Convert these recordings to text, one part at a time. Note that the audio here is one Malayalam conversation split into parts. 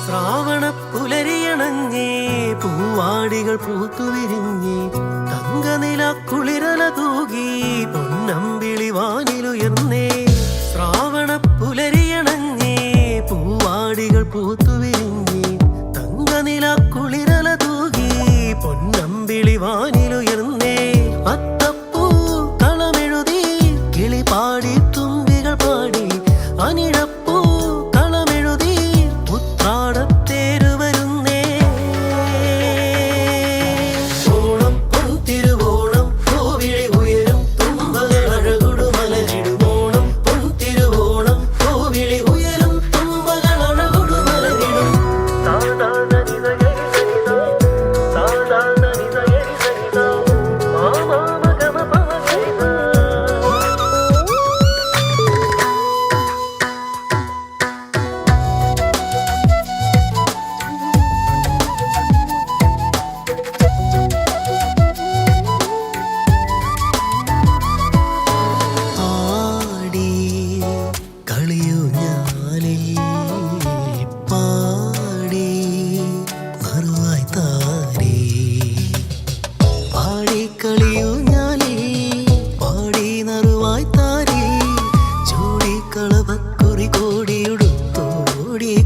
ശ്രാവണ പുലരിയണഞ്ഞേ പൂവാടികൾ പൂത്തുവിരിഞ്ഞേ തങ്കനില കുളിരല തൂകി പൊന്നമ്പിളി വാനിലുയർന്നേ ശ്രാവണ പുലരിയണഞ്ഞേ പൂവാടികൾ പൂത്തുവിരിഞ്ഞേ തങ്കനില കുളിരല തൂകി പൊന്നമ്പിളി വാനിലുയർന്നേ അത്തപ്പൂ കളമെഴുതി കിളി പാടി തുമ്പികൾ പാടി അനിഴപ്പൂ കളമെഴുതി ഉത്രാടത്തേരു വരുന്നേ ഓണം പൊൻതിരുവോണം പൂവിളി ഉയരും തുമ്പകൾ അഴകുടു മലരിടും ഓണം പൊൻതിരുവോണം പൂവിളി ഉയരും തുമ്പകൾ അഴകുടു മലരിടും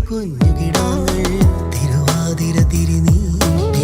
കുഞ്ഞുകിടാങ്ങൾ തിരുവാതിര തിരിനീട്ടി